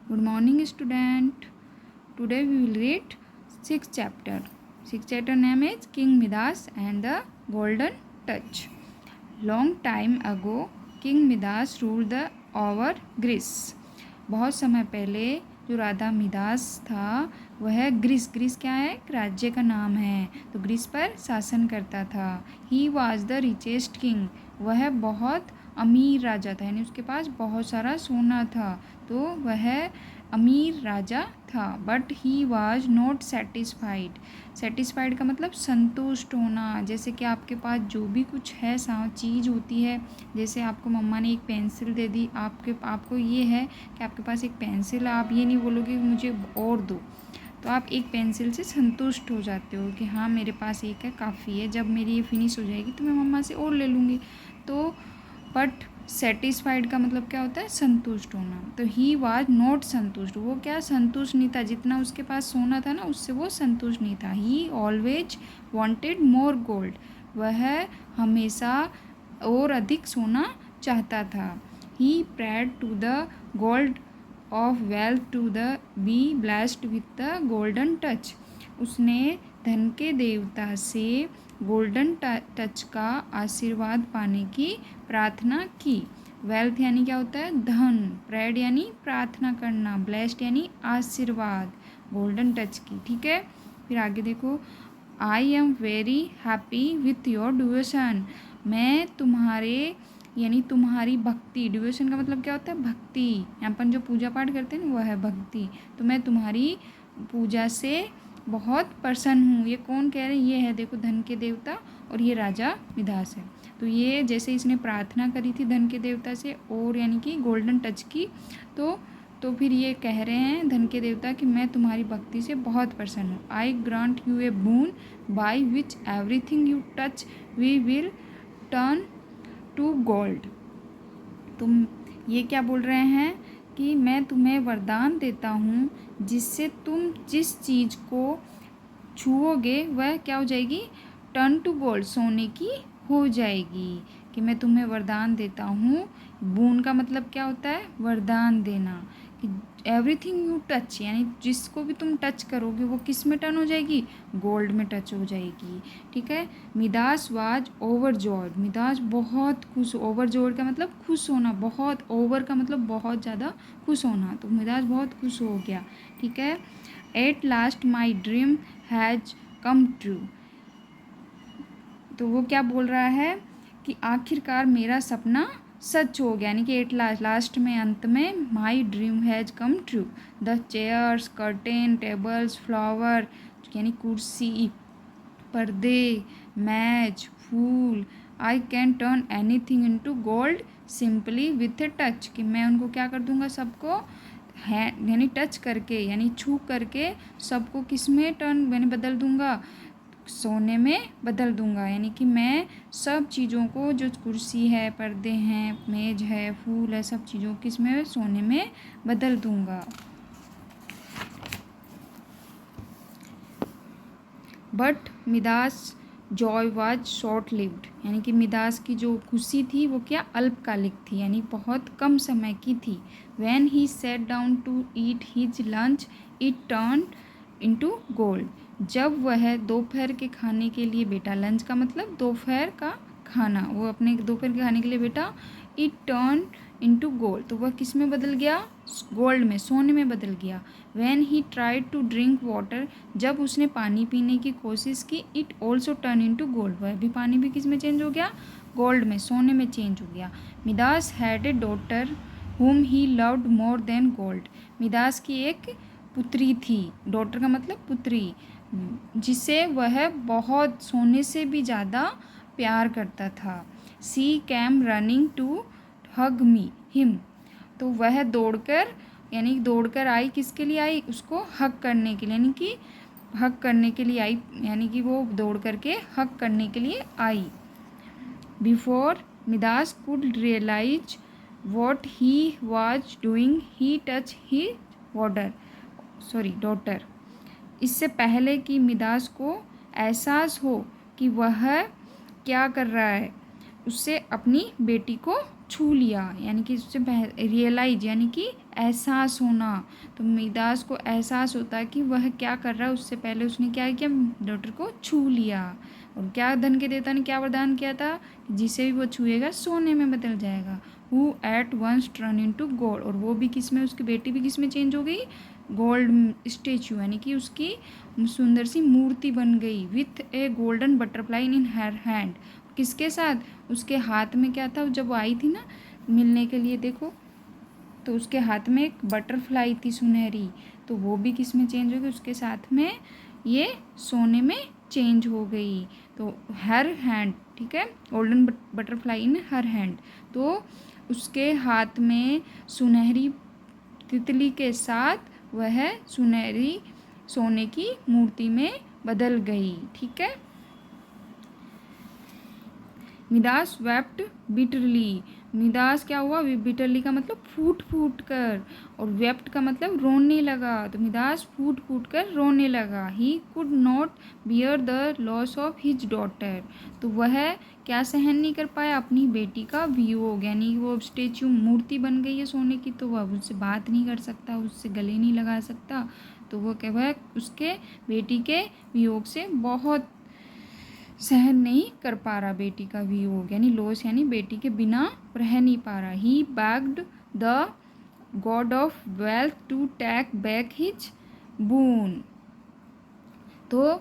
Good morning, student. Today we will read sixth chapter. Sixth chapter name is King Midas and the Golden Touch. Long time ago, King Midas ruled over Greece. बहुत समय पहले जो राजा Midas था वह Greece क्या है, एक राज्य का नाम है, तो ग्रीस पर शासन करता था. He was the richest king. वह बहुत अमीर राजा था, यानी उसके पास बहुत सारा सोना था, तो वह अमीर राजा था. But he was not satisfied. Satisfied का मतलब संतुष्ट होना. जैसे कि आपके पास जो भी कुछ है चीज़ होती है, जैसे आपको मम्मा ने एक पेंसिल दे दी, आपको ये है कि आपके पास एक पेंसिल है, आप ये नहीं बोलोगे कि मुझे और दो, तो आप एक पेंसिल से संतुष्ट हो जाते हो कि हाँ मेरे पास एक है, काफ़ी है, जब मेरी ये फिनिश हो जाएगी तो मैं मम्मा से और ले लूँगी. तो बट सेटिस्फाइड का मतलब क्या होता है, संतुष्ट होना. तो ही वाज नॉट संतुष्ट. वो क्या संतुष्ट नहीं था, जितना उसके पास सोना था ना उससे वो संतुष्ट नहीं था. He always wanted more gold. वह हमेशा और अधिक सोना चाहता था. He prayed to the gold of wealth to the be blessed with the golden touch. उसने धन के देवता से गोल्डन टच का आशीर्वाद पाने की प्रार्थना की. वेल्थ यानी क्या होता है, धन. प्रेड यानी प्रार्थना करना. ब्लेस्ड यानी आशीर्वाद. गोल्डन टच की. ठीक है, फिर आगे देखो. I am very happy with your devotion. मैं तुम्हारे यानी तुम्हारी भक्ति. डिवोशन का मतलब क्या होता है, भक्ति. यहाँ पर जो पूजा पाठ करते हैं ना वह है भक्ति. तो मैं तुम्हारी पूजा से बहुत प्रसन्न हूँ. ये कौन कह रहे हैं, ये है देखो धन के देवता, और ये राजा मिदास है. तो ये जैसे इसने प्रार्थना करी थी धन के देवता से, और यानी कि गोल्डन टच की, तो फिर ये कह रहे हैं धन के देवता कि मैं तुम्हारी भक्ति से बहुत प्रसन्न हूँ. I grant you a boon by which everything you touch we will turn to gold. तुम ये क्या बोल रहे हैं कि मैं तुम्हें वरदान देता हूँ जिससे तुम जिस चीज़ को छुओगे वह क्या हो जाएगी, टर्न टू गोल्ड, सोने की हो जाएगी. कि मैं तुम्हें वरदान देता हूँ. बून का मतलब क्या होता है, वरदान देना. कि एवरीथिंग यू टच, यानी जिसको भी तुम टच करोगे वो किस में टर्न हो जाएगी, गोल्ड में टच हो जाएगी. ठीक है. Midas was over joyed. Midas बहुत खुश. ओवर जॉयड का मतलब खुश होना. बहुत, ओवर का मतलब बहुत ज़्यादा खुश होना. तो मिदास बहुत खुश हो गया. ठीक है. At last my dream has come true. तो वो क्या बोल रहा है कि आखिरकार मेरा सपना सच हो गया. यानी कि एट लास्ट में, अंत में, my dream has come true. The chairs, curtain, tables, flower यानी कुर्सी, पर्दे, मैच, फूल, I can turn anything into gold simply with a touch. कि मैं उनको क्या कर दूंगा, सबको है यानी टच करके, यानी छू करके सबको किस में टर्न यानी बदल दूंगा, सोने में बदल दूंगा. यानी कि मैं सब चीज़ों को, जो कुर्सी है, पर्दे हैं, मेज है, फूल है, सब चीज़ों को किस में, सोने में बदल दूंगा. But Midas Joy was short lived. यानी कि मिदास की जो खुशी थी वो क्या, अल्पकालिक थी, यानी बहुत कम समय की थी. When he set down to eat his lunch it turn into gold. जब वह दोपहर के खाने के लिए बैठा, लंच का मतलब दोपहर का खाना, वो अपने दोपहर के खाने के लिए बैठा, इट टर्न इनटू गोल्ड. तो वह किस में बदल गया, गोल्ड में, सोने में बदल गया. When he tried to drink water. जब उसने पानी पीने की कोशिश की, it also turn into gold. वह भी पानी भी किस में चेंज हो गया, गोल्ड में, सोने में चेंज हो गया. Midas had a daughter whom he loved more than gold. Midas की एक पुत्री थी. डॉटर का मतलब पुत्री, जिसे वह बहुत सोने से भी ज़्यादा प्यार करता था. She came running to hug me him. तो वह दौड़कर, यानी दौड़कर आई, किसके लिए आई, उसको हक करने के लिए, यानी कि हक करने के लिए आई, यानी कि वो दौड़ करके हक करने के लिए आई. Before Midas could realise what he was doing he touch he daughter. इससे पहले कि मिदास को एहसास हो कि वह क्या कर रहा है, उससे अपनी बेटी को छू लिया, यानी कि उससे रियलाइज यानी कि एहसास होना। तो मिदास को एहसास होता है कि वह क्या कर रहा है, उससे पहले उसने क्या किया, डॉटर को छू लिया। और क्या धन के देवता ने क्या वरदान किया था, जिसे भी वो छुएगा सोने में बदल जाएगा। Who at once turn into gold, और वो भी किस में, उसकी बेटी भी किस में चेंज हो गई, गोल्ड स्टेचू, यानी कि उसकी सुंदर सी मूर्ति बन गई। With A golden butterfly in her hand, किसके साथ, उसके हाथ में क्या था, जब वो आई थी ना मिलने के लिए, देखो तो उसके हाथ में एक बटरफ्लाई थी सुनहरी, तो वो भी किस में चेंज हो गई, उसके साथ में ये सोने में चेंज हो गई। तो हर हैंड, ठीक है, गोल्डन बटरफ्लाई इन हर हैंड, तो उसके हाथ में सुनहरी तितली के साथ वह सुनहरी सोने की मूर्ति में बदल गई। ठीक है। मिदास वेप्ट बिटरली, मिदास क्या हुआ, बिटरली का मतलब फूट फूट कर, और वेप्ट का मतलब रोने लगा। तो मिदास फूट फूट कर रोने लगा। He could not bear the loss of his daughter, तो वह क्या सहन नहीं कर पाया, अपनी बेटी का वियोग, यानी वो स्टेचू मूर्ति बन गई है सोने की, तो वह उससे बात नहीं कर सकता, उससे गले नहीं लगा सकता। तो वो क्या, वह उसके बेटी के वियोग से बहुत सहन नहीं कर पा रहा, बेटी का वियोग यानी लॉस, यानी बेटी के बिना रह नहीं पा रहा। He begged the god of wealth to take back his boon, तो